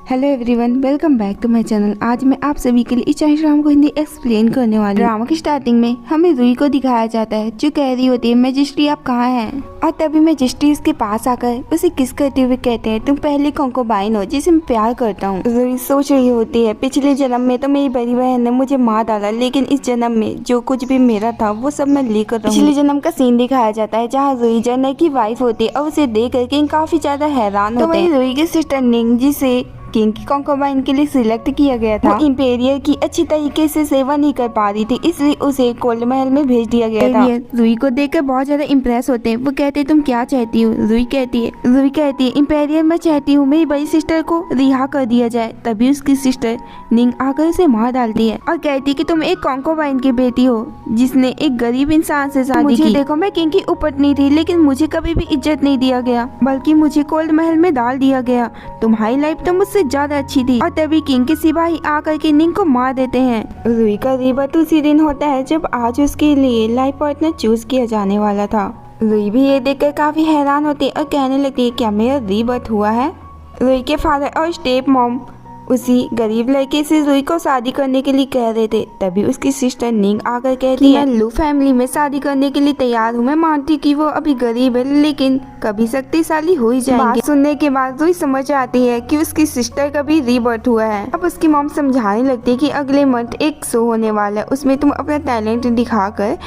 Hello everyone, welcome back to my channel. आज मैं आप सभी के लिए इस ड्रामा को हिंदी एक्सप्लेन करने वाली हूँ। ड्रामा की स्टार्टिंग में हमें रूही को दिखाया जाता है जो कह रही होती है मैजिस्ट्री आप कहाँ हैं। और तभी मैजिस्ट्री उसके पास आकर उसे किस करते हुए कहते हैं तुम पहले कंकोबाइन हो जिसे मैं प्यार करता हूँ। रूही सोच रही होती है पिछले जन्म में तो मेरी बड़ी बहन ने मुझे मार डाला, लेकिन इस जन्म में जो कुछ भी मेरा था वो सब मैं लेकर रहूंगी। पिछले जन्म का सीन दिखाया जाता है जहाँ रूही जनरल की वाइफ होती है और उसे देख कर किंग काफी ज्यादा हैरान होते हैं। रूही की सिस्टर निंग जिसे किंग की कंकोबाइन के लिए सिलेक्ट किया गया था, वो इम्पेरियर की अच्छी तरीके से सेवा नहीं कर पा रही थी, इसलिए उसे कोल्ड महल में भेज दिया गया था। रूही को देखकर बहुत ज्यादा इम्प्रेस होते हैं। वो कहते हैं तुम क्या चाहती हो। रूही कहती है इम्पेरियर मैं चाहती हूँ मेरी बड़ी सिस्टर को रिहा कर दिया जाए। तभी उसकी सिस्टर निंग आकर उसे मार डालती है और कहती है कि तुम एक कंकोबाइन की बेटी हो जिसने एक गरीब इंसान से शादी की। देखो मैं किंग की उपपत्नी थी, लेकिन मुझे कभी भी इज्जत नहीं दिया गया, बल्कि मुझे कोल्ड महल में डाल दिया गया। तुम्हारी लाइफ तो मुझसे ज्यादा अच्छी थी। और तभी किंग के सिपाही आकर के निंग को मार देते हैं। रूही का रीबर्थ उसी दिन होता है जब आज उसके लिए लाइफ पार्टनर चूज किया जाने वाला था। रूही भी ये देखकर काफी हैरान होती है और कहने लगती है क्या मेरा रीबर्थ हुआ है। रूही के फादर और स्टेप मॉम उसी गरीब लड़के से रूही को शादी करने के लिए कह रहे थे। तभी उसकी सिस्टर निंग आकर कहती है लू फैमिली में शादी करने के लिए तैयार हूँ। मैं मानती कि वो अभी गरीब है, लेकिन कभी शक्तिशाली हो ही जाएंगे। बात सुनने के बाद रूही समझ आती है कि उसकी सिस्टर का भी रीबर्थ हुआ है। अब उसकी मॉम समझाने लगती है कि अगले मंथ एक शो होने वाला है, उसमें तुम अपना टैलेंट दिखाकर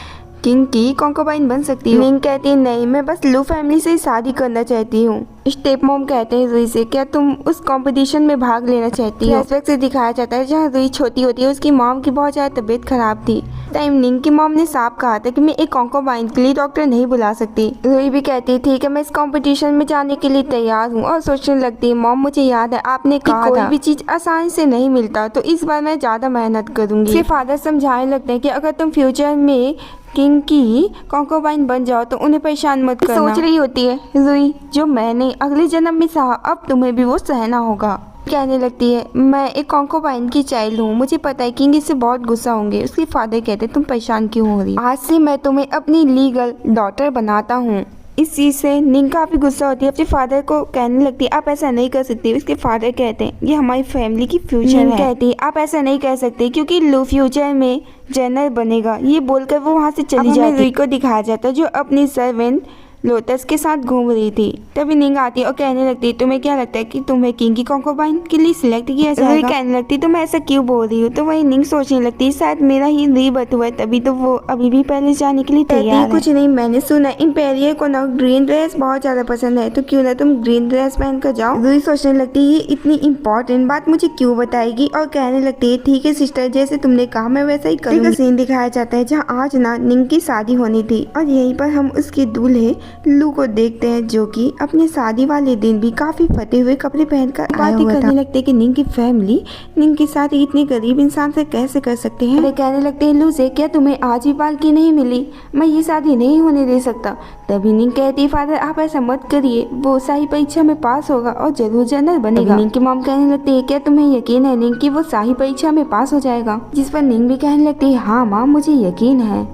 किंग की कंकोबाइन बन सकती हो। निंग कहती है नहीं, मैं बस लू फैमिली से शादी करना चाहती हूँ। स्टेप मॉम कहते हैं रूही से क्या तुम उस कंपटीशन में भाग लेना चाहती हो। फ्लैशबैक से दिखाया जाता है जहाँ रूही छोटी होती है, उसकी मॉम की बहुत ज्यादा तबीयत खराब थी। टाइम निंग की मॉम ने साफ कहा था कि मैं एक कंकोबाइन के लिए डॉक्टर नहीं बुला सकती। रूही भी कहती है ठीक है मैं इस कंपटीशन में जाने के लिए तैयार हूँ और सोचने लगती है मॉम मुझे याद है आपने कहा कोई भी चीज आसानी से नहीं मिलता, तो इस बार मैं ज्यादा मेहनत करूंगी। उसके फादर समझाने लगते हैं कि अगर तुम फ्यूचर में किंग की कंकोबाइन बन जाओ तो उन्हें परेशान मत करना। सोच रही होती है रूही जो मैंने अगले जन्म में सहा अब तुम्हें भी वो सहना होगा। कहने लगती है मैं एक कंकोबाइन की चाइल्ड हूँ, मुझे पता है किंग इससे बहुत गुस्सा होंगे। उसके फादर कहते तुम परेशान क्यों हो रही, आज से मैं तुम्हें अपनी लीगल डॉटर बनाता हूँ। इस चीज से निंग काफी गुस्सा होती है, अपने फादर को कहने लगती है आप ऐसा नहीं कर सकते। उसके फादर कहते हैं ये हमारी फैमिली की फ्यूचर है। कहती है आप ऐसा नहीं कर सकते क्योंकि लू फ्यूचर में जनरल बनेगा। ये बोलकर वो वहाँ से चली जाती है। रूही को दिखाया जाता है जो अपनी सर्वेंट लोटस के साथ घूम रही थी। तभी निंग आती है और कहने लगती है तुम्हें क्या लगता है कि तुम्हें किंग की कंकोबाइन के लिए सिलेक्ट किया जाएगा। कहने लगती तुम ऐसा क्यों बोल रही हो। तो वही निंग सोचने लगती है शायद मेरा ही रीबर्थ हुआ है, तभी तो वो अभी भी पहले जाने के लिए तैयार है। कुछ नहीं, मैंने सुना इम्पेरियर को ना ग्रीन ड्रेस बहुत ज्यादा पसंद है, तो क्यों ना तुम ग्रीन ड्रेस पहन कर जाओ। रूही सोचने लगती है ये इतनी इम्पोर्टेंट बात मुझे क्यों बताएगी और कहने लगती है ठीक है सिस्टर जैसे तुमने कहा मैं वैसा ही करूंगी। सीन दिखाया जाता है जहाँ आज ना निंग की शादी होनी थी और यहीं पर हम उसके दूल्हे लू को देखते हैं जो कि अपने शादी वाले दिन भी काफी फटे हुए कपड़े पहनकर बातें करने लगते हैं कि निंग की फैमिली निंग की शादी इतने गरीब इंसान से कैसे कर सकते हैं। अरे कहने लगते हैं लू से क्या तुम्हें आज भी पालकी नहीं मिली, मैं ये शादी नहीं होने दे सकता। तभी निंग कहती है फादर आप ऐसा मत करिए, वो शाही परीक्षा में पास होगा और जरूर जनरल बनेगा। निंग की मॉम कहने लगती है क्या तुम्हें यकीन है निंग की वो शाही परीक्षा में पास हो जाएगा। जिस पर निंग भी कहने लगती है हाँ माँ मुझे यकीन है।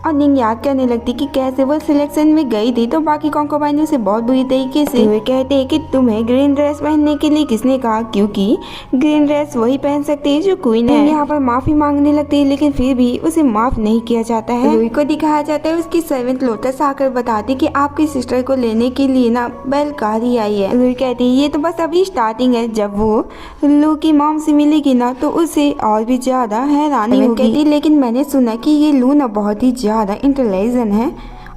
और निंग याद करने लगती कि कैसे वो सिलेक्शन में गई थी तो बाकी कंकोबाइन उसे बहुत बुरी तरीके से वे कहते हैं कि तुम्हें ग्रीन ड्रेस पहनने के लिए किसने कहा, क्योंकि ग्रीन ड्रेस वही पहन सकती है जो क्वीन है। यहाँ पर माफी मांगने लगती है लेकिन फिर भी उसे माफ नहीं किया जाता है। रूही को दिखाया जाता है उसकी सर्वेंट लोटस आकर बताती कि आपकी सिस्टर को लेने के लिए ना बैलगाड़ी आई है। रूही कहती है ये तो बस अभी स्टार्टिंग है, जब वो लू की मॉम से मिलेगी ना तो उसे और भी ज्यादा हैरानी होगी। लेकिन मैंने सुना कि ये लू ना बहुत ही ज्यादा इंटेलिजेंट है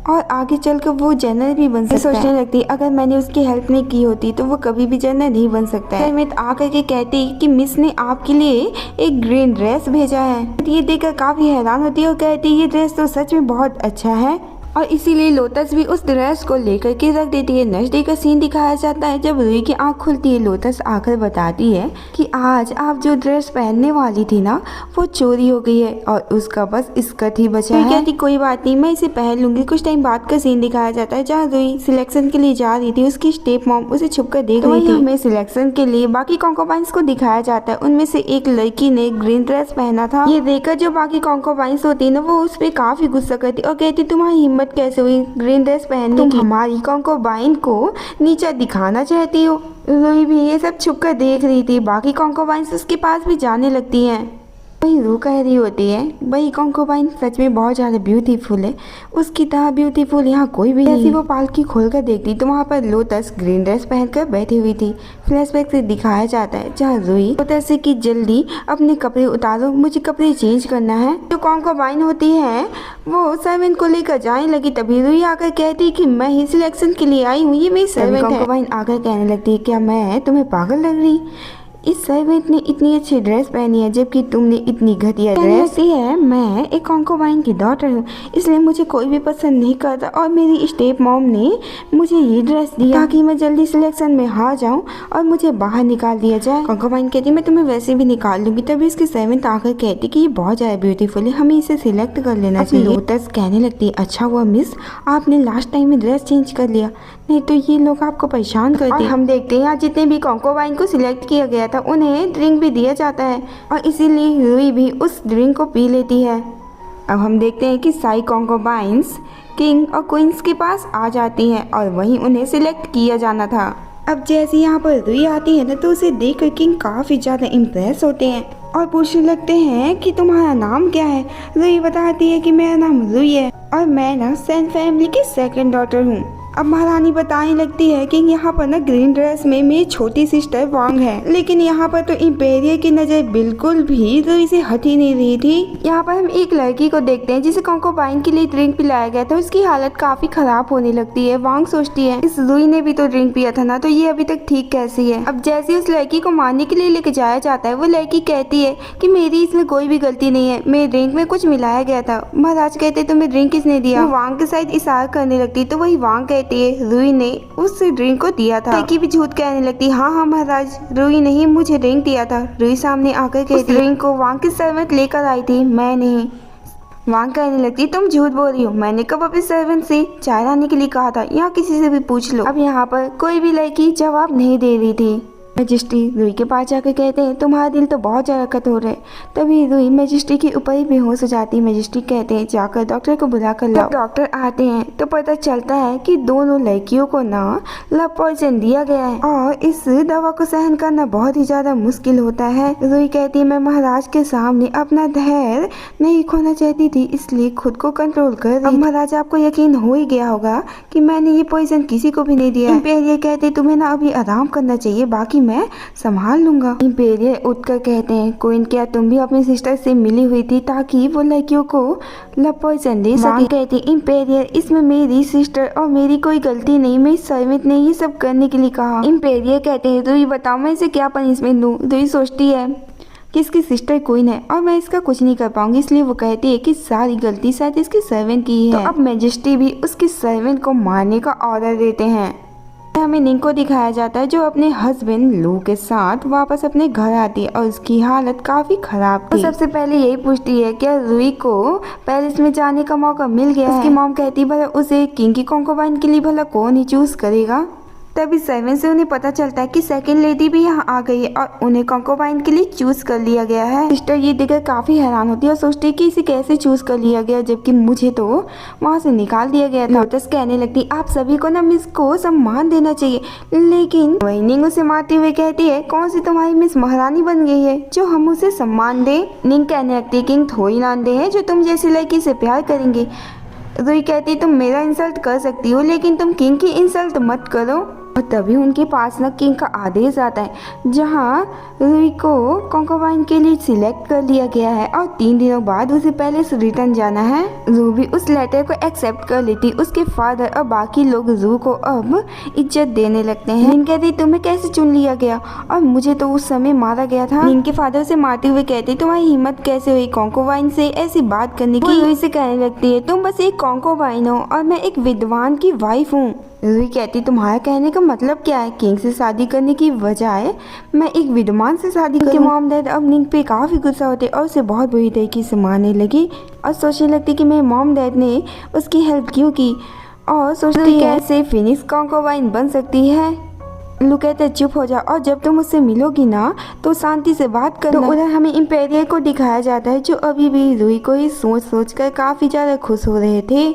और आगे चलकर वो जनरल भी बन सकता है। सोचने लगती अगर मैंने उसकी हेल्प नहीं की होती तो वो कभी भी जनरल नहीं बन सकता है। मैं आकर के कहती कि मिस ने आपके लिए एक ग्रीन ड्रेस भेजा है। ये देखकर काफी हैरान होती है और कहती ये ड्रेस तो सच में बहुत अच्छा है और इसीलिए लोटस भी उस ड्रेस को लेकर के रख देती है। नेक्स्ट डे का सीन दिखाया जाता है जब रूही की आंख खुलती है। लोटस आकर बताती है कि आज आप जो ड्रेस पहनने वाली थी ना वो चोरी हो गई है और उसका बस स्कर्ट ही बचा है। कहती कोई बात नहीं मैं इसे पहन लूंगी। कुछ टाइम बाद का सीन दिखाया जाता है जहाँ रूही सिलेक्शन के लिए जा रही थी, उसकी स्टेप मॉम उसे छुप कर देख रही थी। हमें सिलेक्शन के लिए बाकी कंकोबाइंस को दिखाया जाता है, उनमें से एक लड़की ने ग्रीन ड्रेस पहना था। ये देखकर जो बाकी कंकोबाइंस होती है ना वो उस पर काफी गुस्सा करती और कहती तुम्हारी हिम्मत कैसे हुई ग्रीन ड्रेस पहनने की? हमारी कॉन्कोबाइन को नीचा दिखाना चाहती हो? रूही भी ये सब छुप कर देख रही थी। बाकी कॉन्कोबाइंस उसके पास भी जाने लगती हैं। वही रू कह रही होती है वही कॉन्कोबाइन सच में बहुत ज़्यादा ब्यूटीफुल है, उसकी तरह ब्यूटीफुल यहाँ कोई भी नहीं। जैसे वो पालकी खोलकर देखती तो वहाँ पर लोटस ग्रीन ड्रेस पहनकर बैठी हुई थी। फ्लैशबैक से दिखाया जाता है जहाँ रूही लोटस से कि जल्दी अपने कपड़े उतारो, मुझे कपड़े चेंज करना है। जो कॉन्कोबाइन होती है वो सर्वेंट को लेकर जाने लगी, तभी रूही आकर कहती कि मैं ही सिलेक्शन के लिए आई हूँ, ये मेरी सर्वेंट है। कॉन्कोबाइन आकर कहने लगती है क्या मैं तुम्हें पागल लग रही? इस सर्वेंट ने इतनी अच्छी ड्रेस पहनी है जबकि तुमने इतनी घटिया ड्रेस दी है। मैं एक कॉन्कोबाइन की डॉटर हूँ, इसलिए मुझे कोई भी पसंद नहीं करता और मेरी स्टेप मॉम ने मुझे ये ड्रेस दी ताकि मैं जल्दी सिलेक्शन में हार जाऊँ और मुझे बाहर निकाल दिया जाए। कॉन्कोबाइन कहती मैं तुम्हें वैसे भी निकाल दूंगी। तभी इसकी सर्वेंट आकर कहती कि ये बहुत ज़्यादा ब्यूटीफुल है, हमें इसे सिलेक्ट कर लेना चाहिए। लोटस कहने लगती है अच्छा हुआ मिस आपने लास्ट टाइम में ड्रेस चेंज कर लिया, नहीं तो ये लोग आपको परेशान करते। हम देखते हैं यहाँ जितने भी कॉन्कोबाइन को सिलेक्ट किया गया था उन्हें ड्रिंक भी दिया जाता है और इसीलिए रूही भी उस ड्रिंक को पी लेती है। अब हम देखते हैं कि सारी कॉन्कोबाइंस किंग और क्वींस के पास आ जाती हैं और वहीं उन्हें सिलेक्ट किया जाना था। अब जैसे यहाँ पर रूही आती है ना तो उसे देखकर किंग काफ़ी ज़्यादा इम्प्रेस होते हैं और पूछने लगते हैं कि तुम्हारा नाम क्या है। रूही बताती है कि मेरा नाम रूही है और मैं ना सेन फैमिली की सेकंड डॉटर हूँ। अब महारानी बताने लगती है कि यहाँ पर ना ग्रीन ड्रेस में मेरी छोटी सिस्टर वांग है, लेकिन यहाँ पर तो इम्पेरियर की नज़र बिल्कुल भी रूही से हट ही नहीं रही थी। यहाँ पर हम एक लड़की को देखते हैं जिसे कॉन्कोबाइन के लिए ड्रिंक पिलाया गया था, उसकी हालत काफी खराब होने लगती है। वांग सोचती है इस रूही ने भी तो ड्रिंक पिया था ना, तो ये अभी तक ठीक कैसी है। अब जैसे उस लड़की को मारने के लिए लेके जाया जाता है वो लड़की कहती है कि मेरी इसमें कोई भी गलती नहीं है, मेरे ड्रिंक में कुछ मिलाया गया था। महाराज कहते तुम्हें ड्रिंक किसने दिया? वो वांग के साथ इशारा करने लगती तो वही वांग रूही ने उस ड्रिंक को दिया था। लड़की भी झूठ कहने लगती हाँ महाराज रूही नहीं मुझे ड्रिंक दिया था। रूही सामने आकर कहती ड्रिंक को वांग की सर्वेंट लेकर आई थी, मैं नहीं। वांग कहने लगती तुम झूठ बोल रही हो, मैंने कब अपने सर्वेंट से चाय लाने के लिए कहा था, यहाँ किसी से भी पूछ लो। अब यहाँ पर कोई भी लड़की जवाब नहीं दे रही थी। मैजिस्ट्री रूही के पास जाकर कहते हैं तुम्हारा दिल तो बहुत ज़्यादा कठोर है। तभी रूही मैजिस्ट्री के ऊपर ही बेहोश हो जाती है। मैजिस्ट्री कहते हैं जाकर डॉक्टर को बुला कर लाओ। डॉक्टर आते हैं तो पता चलता है कि दोनों लड़कियों को ना लव पॉइजन दिया गया है और इस दवा को सहन करना बहुत ही ज़्यादा मुश्किल होता है। रूही कहती है मैं महाराज के सामने अपना धैर्य नहीं खोना चाहती थी, इसलिए खुद को कंट्रोल कर रही। अब महाराज आपको यकीन हो ही गया होगा कि मैंने ये पॉइजन किसी को भी नहीं दिया। इम्पेरियर कहते तुम्हें ना अभी आराम करना चाहिए, बाकी मैं संभाल लूंगा। इम्पेरियर उठकर कहते हैं क्वीन क्या तुम भी अपनी सिस्टर से मिली हुई थी ताकि वो लड़कियों को लव पॉइजन दे सके? कहती इम्पेरियर इसमें मेरी सिस्टर और मेरी कोई गलती नहीं, मेरी सर्वेंट ने ये सब करने के लिए कहा। इम्पेरियर कहते हैं रूही बताओ मैं इसे क्या पनिशमेंट दूं? रूही सोचती है कि इसकी सिस्टर क्वीन है और मैं इसका कुछ नहीं कर पाऊंगी, इसलिए वो कहती है कि सारी गलती शायद इसकी सर्वेंट की है। तो अब मैजिस्ट्री भी उसकी सर्वेंट को मारने का ऑर्डर देते हैं। हमें निंग को दिखाया जाता है जो अपने हस्बैंड लू के साथ वापस अपने घर आती है और उसकी हालत काफी खराब थी। तो सबसे पहले यही पूछती है क्या रूही को पेरिस में जाने का मौका मिल गया? उसकी मॉम कहती भला उसे किंग की कॉन्कोबाइन के लिए भला कौन ही चूज करेगा? तभी सर्वेंट से उन्हें पता चलता है कि सेकंड लेडी भी यहाँ आ गई है और उन्हें कॉन्कोबाइन के लिए चूज कर लिया गया है। सिस्टर ये देखकर काफी हैरान होती है और सोचती है कि इसे कैसे चूज कर लिया गया जबकि मुझे तो वहाँ से निकाल दिया गया था। लोटस कहने लगती आप सभी को ना मिस को सम्मान देना चाहिए, लेकिन वही निंग उसे मारते हुए कहती है कौन सी तुम्हारी मिस महारानी बन गई है जो हम उसे सम्मान दे? निंग कहने लगती है किंग थोड़ी नांदे हैं जो तुम जैसी लड़की से प्यार करेंगे। रूही कहती तुम मेरा इंसल्ट कर सकती हो लेकिन तुम किंग की इंसल्ट मत करो। और तभी उनके पास न किंग का आदेश आता है जहां रूही को कॉन्कोबाइन के लिए सिलेक्ट कर लिया गया है और 3 दिनों बाद उसे पैलेस रिटर्न जाना है। रूही उस लेटर को एक्सेप्ट कर लेती। उसके फादर और बाकी लोग रूही को अब इज्जत देने लगते हैं। निंग कहती तुम्हें कैसे चुन लिया गया और मुझे तो उस समय मारा गया था। निंग के फादर से मारते हुए कहती तुम्हारी हिम्मत कैसे हुई कॉन्कोबाइन से ऐसी बात करने की? रूही से कहने लगती है तुम बस एक कॉन्कोबाइन हो और मैं एक विद्वान की वाइफ हूँ। रूही कहती तुम्हारा कहने का मतलब क्या है? किंग से शादी करने की बजाय मैं एक विद्वान से शादी करूं? मॉम डैड अब निंग पे काफी गुस्सा होते और उसे बहुत बुरी तरीके से मारने लगी और सोचने लगती कि मेरे मॉम डैड ने उसकी हेल्प क्यों की और सोचती कैसे फिनिक्स कॉन्कोबाइन बन सकती है। लू कहते चुप हो जा और जब तुम उससे मिलोगी ना तो शांति से बात करना। तो उधर हमें इम्पेरियर को दिखाया जाता है जो अभी भी रूही को ही सोच सोच कर काफी ज्यादा खुश हो रहे थे।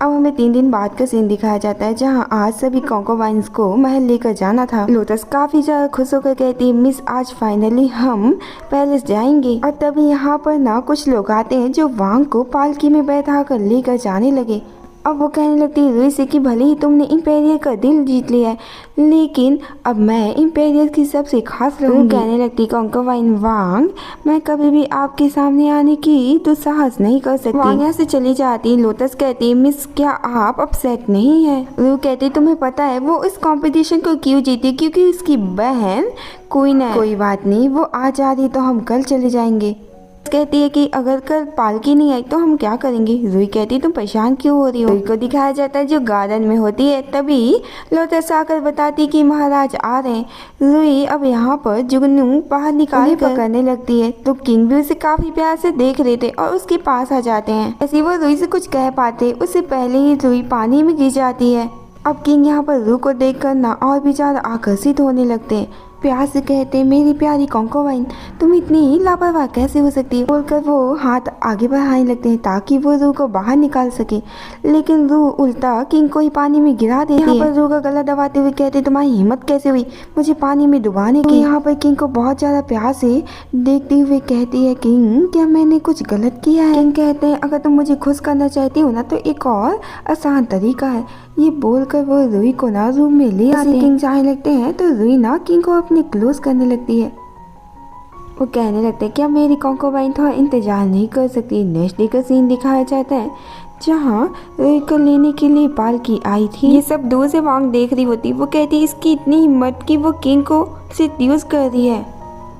अब हमें 3 दिन बाद का सीन दिखाया जाता है जहां आज सभी कॉन्कोबाइंस को महल लेकर जाना था। लोटस काफी ज्यादा खुश होकर कहती है मिस आज फाइनली हम पैलेस जाएंगे। और तभी यहाँ पर ना कुछ लोग आते हैं जो वांग को पालकी में बैठा कर लेकर जाने लगे। अब वो कहने लगती है रुई से कि भले ही तुमने इम्पेरियर का दिल जीत लिया है लेकिन अब मैं इम्पेरियर की सबसे खास रहूंगी। कहने लगती कॉन्कोबाइन वांग मैं कभी भी आपके सामने आने की दुस्साहस नहीं कर सकती। वांग यहाँ से चली जाती। लोटस कहती है मिस क्या आप अपसेट नहीं है। रू कहती तुम्हें पता है वो इस कंपटीशन को क्यों जीती क्योंकि उसकी बहन क्वीन है। कोई बात नहीं वो आज आ रही तो हम कल चले जाएंगे। कहती है कि अगर कल पालकी नहीं आई तो हम क्या करेंगे। रुई कहती तुम परेशान क्यों हो रही हो। रुई को दिखाया जाता है जो गार्डन में होती है। तभी लोटस आकर बताती कि महाराज आ रहे हैं। रुई अब यहाँ पर जुगनू बाहर निकाल कर करने लगती है तो किंग भी उसे काफी प्यार से देख रहे थे और उसके पास आ जाते हैं। ऐसे वो रुई से कुछ कह पाते उससे पहले ही रुई पानी में गिर जाती है। अब किंग यहाँ पर रू को देख कर ना और भी ज्यादा आकर्षित होने लगते हैं। प्यार से कहते मेरी प्यारी कॉन्कोबाइन तुम इतनी लापरवाह कैसे हो सकती है। बोलकर वो हाथ आगे बढ़ाने लगते हैं ताकि वो रू को बाहर निकाल सके लेकिन रू उल्टा किंग को ही पानी में गिरा देती है। यहाँ पर रू का गला दबाते हुए कहते तुम्हारी हिम्मत कैसे हुई मुझे पानी में डुबाने की। यहाँ पर किंग को बहुत ज्यादा प्यार से देखते हुए कहती है किंग क्या मैंने कुछ गलत किया है। किंग कहते हैं अगर तुम मुझे खुश करना चाहती हो ना तो एक और आसान तरीका है। ये बोलकर वो रुई को ना रूम में ले आते हैं। किंग जाने लगते हैं तो रुई ना किंग को अपने क्लोज करने लगती है। वो कहने लगते हैं क्या मेरी कॉन्कोबाइन थोड़ा इंतजार नहीं कर सकती। नेक्स्ट डे का सीन दिखाया जाता है जहाँ रुई को लेने के लिए पालकी आई थी। ये सब दूर से वांग देख रही होती। वो कहती इसकी इतनी हिम्मत कि वो किंग को सेड्यूस कर रही है।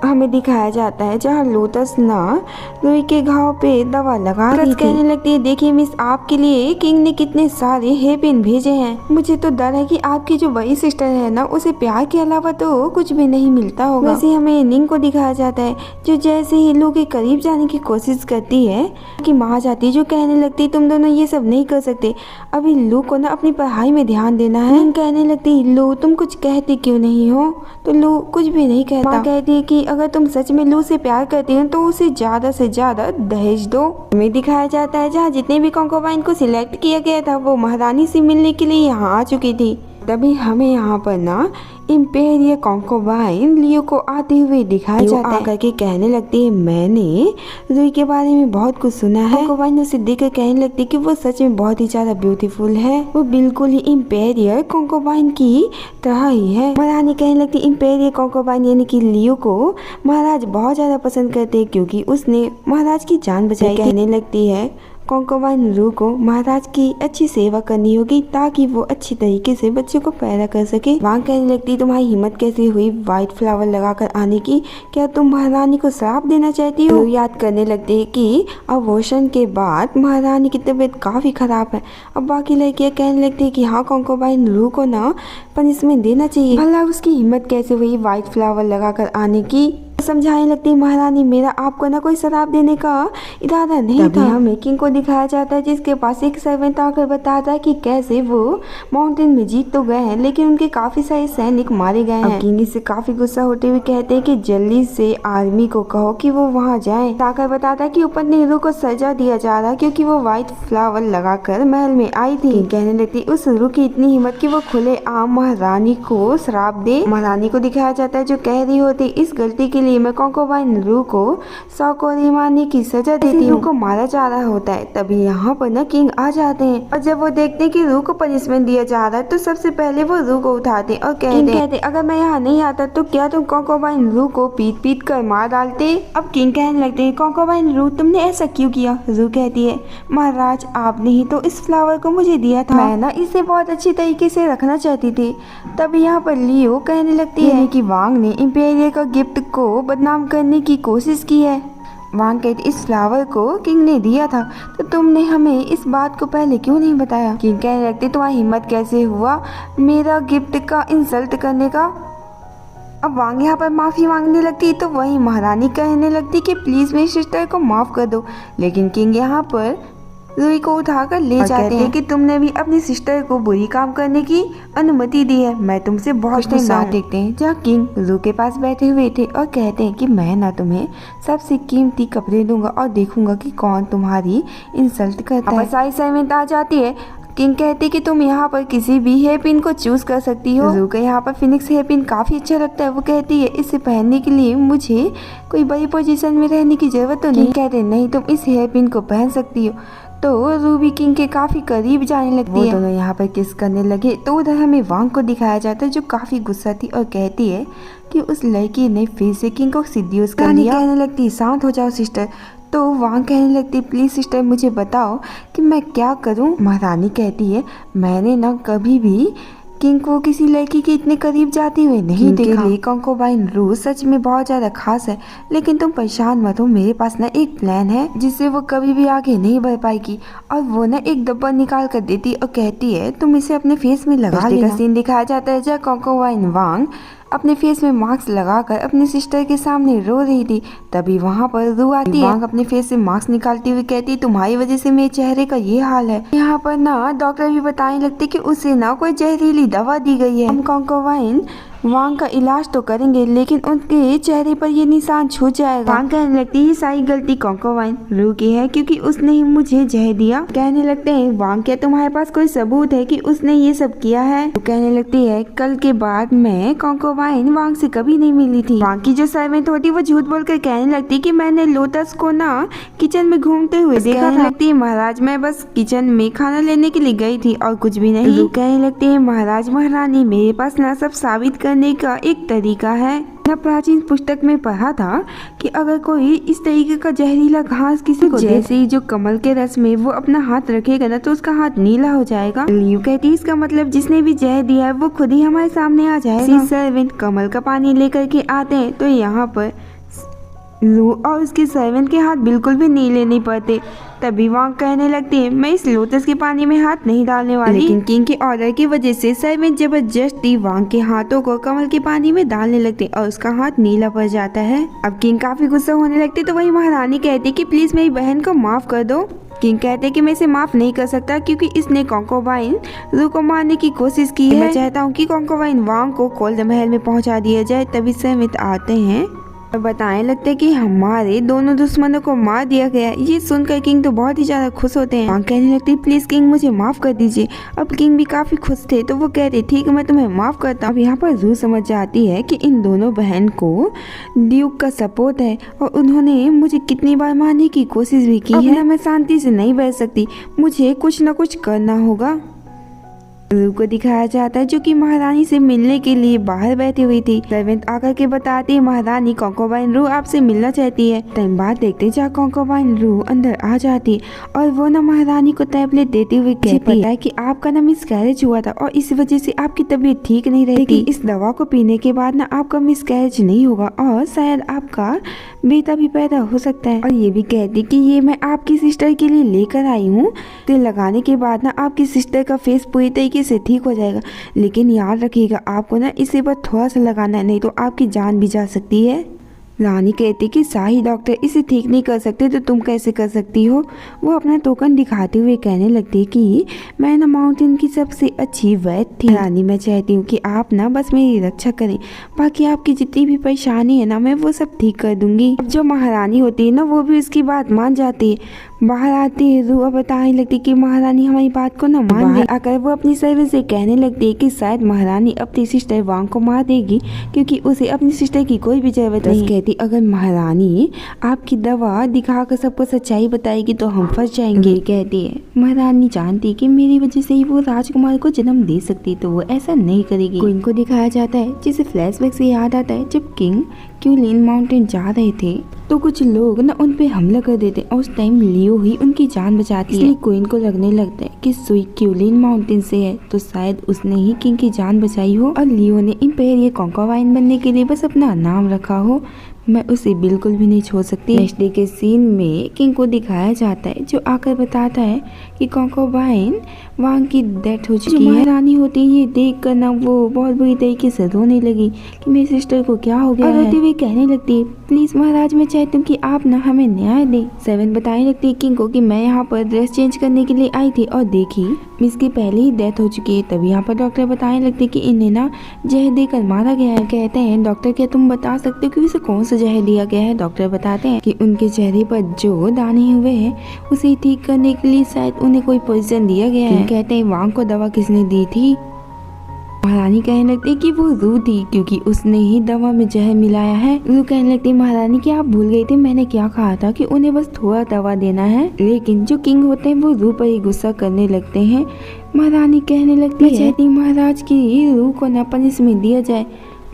हमें दिखाया जाता है जहाँ लोटस ना रुई के घाव पे दवा लगा रही थी। कहने लगती है देखिए मिस आपके लिए किंग ने कितने सारे हेयर पिन भेजे हैं। मुझे तो डर है कि आपकी जो बड़ी सिस्टर है ना उसे प्यार के अलावा तो कुछ भी नहीं मिलता होगा। वैसे हमें निंग को दिखाया जाता है जो जैसे ही लू के करीब जाने की कोशिश करती है कि माँ जाती जो कहने लगती तुम दोनों ये सब नहीं कर सकते अभी लू को ना अपनी पढ़ाई में ध्यान देना है। निंग कहने लगती लू तुम कुछ कहती क्यों नहीं हो। तो लू कुछ भी नहीं कहता। माँ कहती है कि अगर तुम सच में लू से प्यार करती हो तो उसे ज्यादा से ज्यादा दहेज दो। हमें दिखाया जाता है जहाँ जितने भी कॉन्कोबाइन को सिलेक्ट किया गया था वो महारानी से मिलने के लिए यहाँ आ चुकी थी। तभी हमें यहाँ पर ना इम्पेरियर कॉन्कोबाइन लियो को आते हुए दिखाया जाता है। आकर के कहने लगती है मैंने रुई के बारे में बहुत कुछ सुना है। कॉन्कोबाइन उसे देखकर कहने लगती है कि वो सच में बहुत ही ज्यादा ब्यूटीफुल है। वो बिल्कुल ही इम्पेरियर कॉन्कोबाइन की तरह ही है। महारानी कहने लगती इम्पेरियर कॉन्कोबाइन यानी कि लियो को महाराज बहुत ज्यादा पसंद करते हैं क्योंकि उसने महाराज की जान बचाई। कहने लगती है कॉन्कोबाइन रू को महाराज की अच्छी सेवा करनी होगी ताकि वो अच्छी तरीके से बच्चे को पैदा कर सके। वांग कहने लगती तुम्हारी हिम्मत कैसे हुई व्हाइट फ्लावर लगाकर आने की। क्या तुम महारानी को श्राप देना चाहती हो। याद करने लगती है कि अबॉर्शन के बाद महारानी की तबीयत काफी खराब है। अब बाकी लड़कियां कहने लगती है कि हाँ कॉन्कोबाइन रू को ना पनिशमेंट देना चाहिए। भला उसकी हिम्मत कैसे हुई व्हाइट फ्लावर लगाकर आने की। समझाने लगती महारानी मेरा आपको ना कोई शराब देने का इरादा नहीं था। हमें किंग को दिखाया जाता है जिसके पास एक सर्वेंट आकर बताता है कि कैसे वो माउंटेन में जीत तो गए हैं लेकिन उनके काफी सारे सैनिक मारे गए हैं। किंग इससे काफी गुस्सा होते हुए कहते हैं कि जल्दी से आर्मी को कहो कि वो वहाँ जाए। ताकर बताता है कि ऊपर नेहरू को सजा दिया जा रहा क्योंकि वो व्हाइट फ्लावर लगाकर महल में आई थी। किंग कहने लगती उस रू की इतनी हिम्मत कि वो खुले आम महारानी को श्राप दे। महारानी को दिखाया जाता है जो कह रही होती इस गलती के लिए मैं कॉन्कोबाइन रू को 100 कोड़े मारने की सजा देती हूँ। को मारा जा रहा होता है। तभी यहाँ पर ना किंग आ जाते हैं और जब वो देखते हैं कि रू को पनिशमेंट दिया जा रहा है तो सबसे पहले वो रू को उठाते और कहते अगर मैं यहाँ नहीं आता तो क्या तुम कॉन्कोबाइन रू को पीट पीट कर मार डालते। अब किंग कहने लगते हैं कॉन्कोबाइन रू तुमने ऐसा क्यों किया। रू कहती है महाराज आपने ही तो इस फ्लावर को मुझे दिया था। मैं ना इसे बहुत अच्छी तरीके से रखना चाहती थी। तभी यहाँ पर लियो कहने लगती है कि वांग ने इम्पेरियर का गिफ्ट को बदनाम करने की कोशिश की है। वांग कहती इस फ्लावर को किंग ने दिया था तो तुमने हमें इस बात को पहले क्यों नहीं बताया। किंग कहने लगती तुम्हारी हिम्मत कैसे हुआ मेरा गिफ्ट का इंसल्ट करने का। अब वांग यहाँ पर माफी मांगने लगती तो वही महारानी कहने लगती कि प्लीज मेरी सिस्टर को माफ कर दो। लेकिन किंग यहाँ पर रुई को उठाकर ले जाते हैं कि तुमने भी अपनी सिस्टर को बुरी काम करने की अनुमति दी है। मैं तुमसे बहुत गुस्सा देखते हैं जहाँ किंग रू के पास बैठे हुए थे और कहते हैं कि मैं ना तुम्हें सबसे कीमती कपड़े दूंगा और देखूंगा कि कौन तुम्हारी इंसल्ट करता है। सारी सर्वेंट आ जाती है किंग कहती कि तुम यहाँ पर किसी भी हेयर पिन को चूज कर सकती हो। रू को यहाँ पर फिनिक्स हेयर पिन काफी अच्छा लगता है। वो कहती है इसे पहनने के लिए मुझे कोई बड़ी पोजीशन में रहने की जरूरत तो नहीं। कहते नहीं, तुम इस हेयर पिन को पहन सकती हो। तो रूबी किंग के काफी करीब जाने लगती है। वो दोनों यहाँ पर किस करने लगे तो उधर हमें वांग को दिखाया जाता है जो काफी गुस्सा थी और कहती है कि उस लड़की ने फिर से किंग को सीड्यूस कर लिया। कहने लगती शांत हो जाओ सिस्टर। तो वहाँ कहने लगती प्लीज सिस्टर मुझे बताओ कि मैं क्या करूँ। महारानी कहती है मैंने ना कभी भी किंग को किसी लड़की के इतने करीब जाते हुए नहीं देखा। कंकोबाइन रू सच में बहुत ज्यादा खास है, लेकिन तुम परेशान मत हो, मेरे पास ना एक प्लान है जिससे वो कभी भी आगे नहीं बढ़ पाएगी। और वो ना एक डब्बा निकाल कर देती और कहती है तुम इसे अपने फेस में लगा लेना। सीन दिखाया जाता है जहाँ कंकोबाइन वांग अपने फेस में मास्क लगाकर अपनी सिस्टर के सामने रो रही थी। तभी वहाँ पर रू आती है। वांग अपने फेस से मास्क निकालती हुई कहती तुम्हारी वजह से मेरे चेहरे का ये हाल है। यहाँ पर ना डॉक्टर भी बताने लगते कि उसे ना कोई जहरीली दवा दी गई है। हम कंकोबाइन वांग का इलाज तो करेंगे लेकिन उनके चेहरे पर ये निशान छूट जाएगा। वांग कहने लगती है सारी गलती कंकोबाइन रू की है क्योंकि उसने ही मुझे जहर दिया। कहने लगते हैं वांग क्या तुम्हारे पास कोई सबूत है कि उसने ये सब किया है। तो कहने लगती है कल के बाद मैं कंकोबाइन वांग से कभी नहीं मिली थी। वांग की जो सर्वेंट होती वो झूठ बोलकर कहने लगती कि मैंने लोटस को ना किचन में घूमते हुए देखा था। लगती है महाराज मैं बस किचन में खाना लेने के लिए गई थी और कुछ भी नहीं। कहने लगती है महाराज महारानी मेरे पास ना सब साबित करने का एक तरीका है। मैं प्राचीन पुस्तक में पढ़ा था कि अगर कोई इस तरीके का जहरीला घास किसी को जैसे ही जो कमल के रस में वो अपना हाथ रखेगा ना तो उसका हाथ नीला हो जाएगा। लियू कहती है इसका मतलब जिसने भी जहर दिया है वो खुद ही हमारे सामने आ जाएगा। सर्वेंट कमल का पानी लेकर के आते हैं तो यहाँ पर लू और उसके सर्वेंट के हाथ बिल्कुल भी नीले नहीं पड़ते। तभी वांग कहने लगती है मैं इस लोटस के पानी में हाथ नहीं डालने वाली। लेकिन किंग के ऑर्डर की वजह से सर्वेंट जबरदस्ती वांग के हाथों को कमल के पानी में डालने लगते और उसका हाथ नीला पड़ जाता है। अब किंग काफी गुस्सा होने लगते तो वही महारानी कहती कि प्लीज मेरी बहन को माफ कर दो। किंग कहते कि मैं इसे माफ नहीं कर सकता क्योंकि इसने कंकोबाइन रू को मारने की कोशिश की है। मैं चाहता हूँ कि कंकोबाइन वांग को कोल्ड महल में पहुँचा दिया जाए। तभी सर्वेंट आते हैं और बताने लगते हैं कि हमारे दोनों दुश्मनों को मार दिया गया। ये सुनकर किंग तो बहुत ही ज्यादा खुश होते हैं। वांग कहने लगती प्लीज किंग मुझे माफ कर दीजिए। अब किंग भी काफी खुश थे तो वो कहते ठीक है मैं तुम्हें माफ करता हूँ। अब यहाँ पर रू समझ जाती है कि इन दोनों बहन को ड्यूक का सपोर्ट है और उन्होंने मुझे कितनी बार मारने की कोशिश भी की है। मैं शांति से नहीं बैठ सकती, मुझे कुछ न कुछ करना होगा। रू को दिखाया जाता है जो कि महारानी से मिलने के लिए बाहर बैठी हुई थी। सर्वेंट आकर के बताती है महारानी कंकोबाइन रू आपसे मिलना चाहती है। टाइम बाद देखते जहाँ कंकोबाइन रू अंदर आ जाती और वो ना महारानी को टैबलेट देते हुए कहती है कि आपका ना मिसकैरेज हुआ था और इस वजह से आपकी तबीयत ठीक नहीं रहती। इस दवा को पीने के बाद ना आपका मिसकैरेज नहीं होगा और शायद आपका बेटा भी पैदा हो सकता है। और ये भी कहती कि ये मैं आपकी सिस्टर के लिए लेकर आई हूँ। तेल लगाने के बाद ना आपकी सिस्टर का फेस पूरी तरीके से ठीक हो जाएगा, लेकिन याद रखिएगा आपको ना इसे बस थोड़ा सा लगाना है नहीं तो आपकी जान भी जा सकती है। रानी कहती कि शाही डॉक्टर इसे ठीक नहीं कर सकते तो तुम कैसे कर सकती हो। वो अपना टोकन दिखाते हुए कहने लगती कि मैं ना माउंटेन की सबसे अच्छी वैद्य थी। रानी मैं चाहती हूँ कि आप ना बस मेरी रक्षा करें, बाकी आपकी जितनी भी परेशानी है ना मैं वो सब ठीक कर दूंगी। अब जो महारानी होती है ना वो भी उसकी बात मान जाती है। बाहर आती है रू और बताने लगती कि महारानी हमारी बात को ना मान ले। आकर वो अपनी सर्वेंट से कहने लगती है कि शायद महारानी अपनी सिस्टर वांग को मार देगी क्योंकि उसे अपनी सिस्टर की कोई भी जरूरत नहीं। कहती अगर महारानी आपकी दवा दिखाकर सबको सच्चाई बताएगी तो हम फंस जाएंगे। कहती है महारानी जानती कि मेरी वजह से ही वो राजकुमार को जन्म दे सकती तो वो ऐसा नहीं करेगी। क्वीन को दिखाया जाता है जिसे फ्लैशबैक से याद आता है जब किंग क्यूलिन माउंटेन जा रहे थे तो कुछ लोग ना उन पे हमला कर देते और उस टाइम लियो ही उनकी जान बचाती है। क्वीन को लगने लगता है कि सुई क्यूलिन माउंटेन से है तो शायद उसने ही किंग की जान बचाई हो और लियो ने इम्पेरियल कंकोबाइन बनने के लिए बस अपना नाम रखा हो। मैं उसे बिल्कुल भी नहीं छोड़ सकती। नेक्स्ट डे के सीन में किंग को दिखाया जाता है जो आकर बताता है कि कंकोबाइन वांग की डेथ हो चुकी है। महारानी होती ये देख कर ना वो बहुत बुरी तरीके से रोने लगी कि मेरी सिस्टर को क्या हो गया है। रोती हुई कहने लगती है प्लीज महाराज मैं चाहती हूँ कि आप ना हमें न्याय दें। सेवन बताने लगती है किंग को कि मैं यहाँ पर ड्रेस चेंज करने के लिए आई थी और देखी मिस की पहले ही डेथ हो चुकी है। तभी यहाँ पर डॉक्टर बताने लगते कि इन्हें ना जहर देकर मारा गया है। कहते हैं डॉक्टर क्या तुम बता सकते हो कि उसे कौन सा से जहर दिया गया है। डॉक्टर बताते हैं कि उनके चेहरे पर जो दाने हुए हैं उसे ठीक करने के लिए शायद उन्हें कोई पोजीशन दिया गया है। कहते हैं वांग को दवा किसने दी थी? महारानी कहने लगती कि वो रू थी क्योंकि उसने ही दवा में जहर मिलाया है। रू कहने लगती महारानी कि आप भूल गई थी मैंने क्या कहा था कि उन्हें बस थोड़ा दवा देना है। लेकिन जो किंग होते हैं वो रू पर ही गुस्सा करने लगते हैं। महारानी कहने लगती है चाहती महाराज की रू को न पनिशमेंट दिया जाए।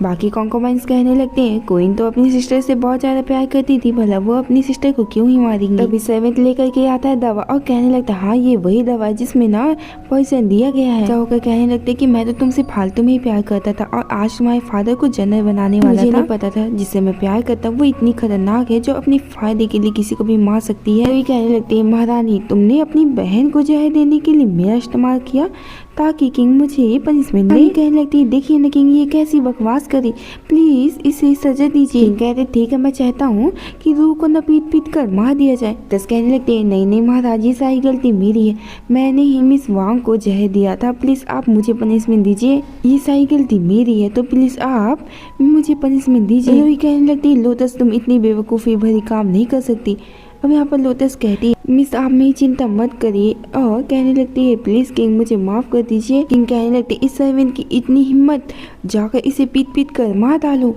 बाकी कॉन्कोबाइंस कहने लगते हैं क्वीन तो अपनी सिस्टर से बहुत ज्यादा प्यार करती थी, भला वो अपनी सिस्टर को क्यों ही मारेंगी। तभी सेवेंथ लेकर के आता है दवा और कहने लगता है हाँ ये वही दवा है जिसमें ना पॉइजन दिया गया है। होकर कहने लगते कि मैं तो तुमसे फालतू में ही प्यार करता था और आज तुम्हारे फादर को जनरल बनाने वाला था। मुझे नहीं पता था जिससे मैं प्यार करता वो इतनी खतरनाक है जो अपने फायदे के लिए किसी को भी मार सकती है। तो कहने लगते है महारानी तुमने अपनी बहन को जहर देने के लिए मेरा इस्तेमाल किया ताकि किंग मुझे पनिशमेंट दे। कहने लगती है देखिए ना किंग ये कैसी बकवास करी, प्लीज इसे सजा दीजिए। किंग कहते ठीक है मैं चाहता हूँ कि रू को न पीट पीट कर मार दिया जाए। दस कहने लगते हैं नहीं नहीं महाराज ये सारी गलती मेरी है, मैंने ही मिस वांग को जहर दिया था, प्लीज आप मुझे पनिशमेंट दीजिए। ये सारी गलती मेरी है तो प्लीज आप मुझे पनिशमेंट दीजिए। रूही कहने लगती है लोटस तुम इतनी बेवकूफ़ी भरी काम नहीं कर सकती। अब यहाँ पर लोटस कहती है मिस आप मेरी चिंता मत करिए और कहने लगती है प्लीज किंग मुझे माफ कर दीजिए। किंग कहने लगते इस सर्वेंट की इतनी हिम्मत, जाकर इसे पीट पीट कर मार डालो।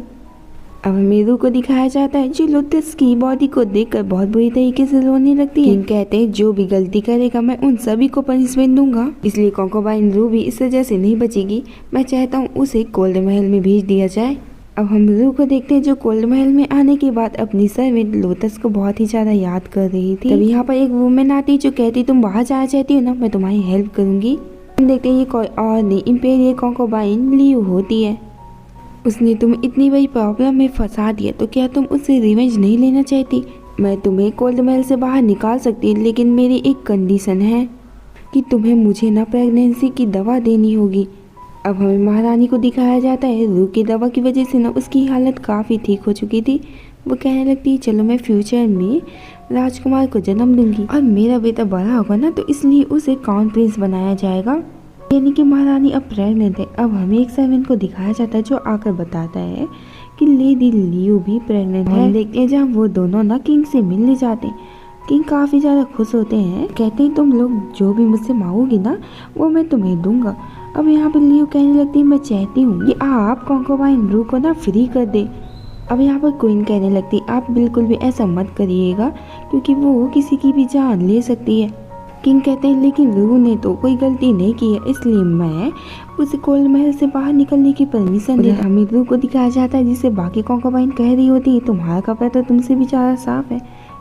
अब हमें रू को दिखाया जाता है जो लोटस की बॉडी को देखकर बहुत बुरी तरीके से रोने लगती है। किंग कहते हैं जो भी गलती करेगा मैं उन सभी को पनिशमेंट दूंगा, इसलिए कॉन्कोबाइन रू भी इस वजह से नहीं बचेगी। मैं चाहता हूँ उसे कोल्ड महल में भेज दिया जाए। अब हम रू को देखते हैं जो कोल्ड महल में आने के बाद अपनी सर्वेंट लोटस को बहुत ही ज्यादा याद कर रही थी। तभी यहाँ पर एक वुमेन आती जो कहती तुम बाहर जाना चाहती हो ना, मैं तुम्हारी हेल्प करूंगी। हम देखते हैं ये कोई और नहीं इंपीरियल कॉन्कोबाइन लियू होती है। उसने तुम्हें इतनी बड़ी प्रॉब्लम में फंसा दिया तो क्या तुम उससे रिवेंज नहीं लेना चाहती? मैं तुम्हें कोल्ड महल से बाहर निकाल सकती लेकिन मेरी एक कंडीशन है कि तुम्हें मुझे ना प्रेगनेंसी की दवा देनी होगी। अब हमें महारानी को दिखाया जाता है रू की दवा की वजह से ना उसकी हालत काफ़ी ठीक हो चुकी थी। वो कहने लगती है चलो मैं फ्यूचर में राजकुमार को जन्म दूंगी और मेरा बेटा बड़ा होगा ना तो इसलिए उसे क्राउन प्रिंस बनाया जाएगा। यानी कि महारानी अब प्रेग्नेंट है। अब हमें एक सर्वेंट को दिखाया जाता है जो आकर बताता है कि लेडी लियू भी प्रेग्नेंट है। हम देखते हैं जहाँ वो दोनों ना किंग से मिलने जाते हैं। किंग काफ़ी ज़्यादा खुश होते हैं, कहते हैं तुम लोग जो भी मुझसे मांगोगी ना वो मैं तुम्हें दूंगा। अब यहाँ पे लियू कहने लगती है मैं चाहती हूँ कि आप कॉन्कोबाइन रू को ना फ्री कर दे। अब यहाँ पर क्वीन कहने लगती आप बिल्कुल भी ऐसा मत करिएगा क्योंकि वो किसी की भी जान ले सकती है। किंग कहते हैं लेकिन रू ने तो कोई गलती नहीं की है इसलिए मैं उसे कोल्ड महल से बाहर निकलने की परमिशन दे। हमें रू को दिखाया जाता है जिसे बाकी कॉन्कोबाइन कह रही होती है तुम्हारा कपड़ा तो तुमसे भी ज़्यादा साफ है,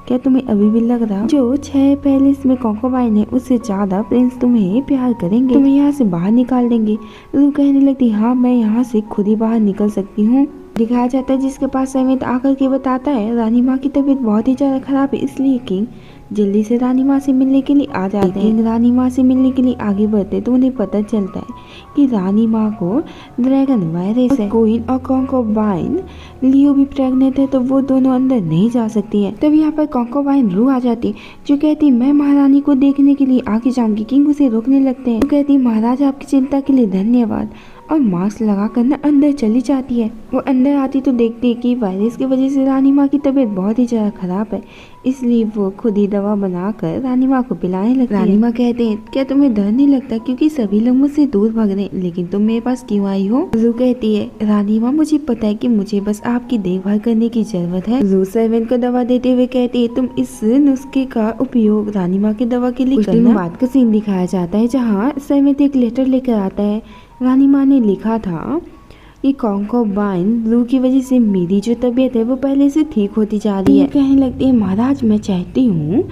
क्या तुम्हें अभी भी लग रहा जो 6 पैलेस में कॉन्कोबाइन है उससे ज्यादा प्रिंस तुम्हें प्यार करेंगे, तुम्हें यहाँ से बाहर निकाल देंगे। रू कहने लगती हाँ मैं यहाँ से खुद ही बाहर निकल सकती हूँ। दिखाया जाता है जिसके पास समेत आकर के बताता है रानी माँ की तबीयत बहुत ही ज्यादा खराब है इसलिए किंग जल्दी से रानी माँ से मिलने के लिए आ जाते हैं। रानी माँ से मिलने के लिए आगे बढ़ते तो उन्हें पता चलता है कि रानी माँ को ड्रैगन वायरस है। क्वीन और कॉन्कोबाइन लियो भी प्रेग्नेंट है तो वो दोनों अंदर नहीं जा सकती है। तब यहाँ पर कॉन्कोबाइन रू आ जाती जो कहती मैं महारानी को देखने के लिए आगे जाऊंगी। किंग उसे रोकने लगते हैं। तो कहती महाराज आपकी चिंता के लिए धन्यवाद और मास्क लगा कर ना अंदर चली जाती है। वो अंदर आती तो देखती है कि वायरस की वजह से रानी माँ की तबीयत बहुत ही ज्यादा खराब है इसलिए वो खुद ही दवा बनाकर रानी माँ को पिलाने लगती है। रानी माँ कहते हैं क्या तुम्हें डर नहीं लगता क्योंकि सभी लोग मुझसे दूर भाग रहे हैं लेकिन तुम मेरे पास क्यों आई हो? रू कहती है रानी माँ मुझे पता है कि मुझे बस आपकी देखभाल करने की जरूरत है। रू सर्वेंट को दवा देते हुए कहती है तुम इस नुस्खे का उपयोग रानी माँ की दवा के लिए करना। बाद का सीन दिखाया जाता है जहाँ सर्वेंट एक लेटर लेकर आता है। रानी माँ ने लिखा था कि कॉन्कोबाइन रू की वजह से मेरी जो तबीयत है वो पहले से ठीक होती जा रही है। कहने लगती है महाराज मैं चाहती हूँ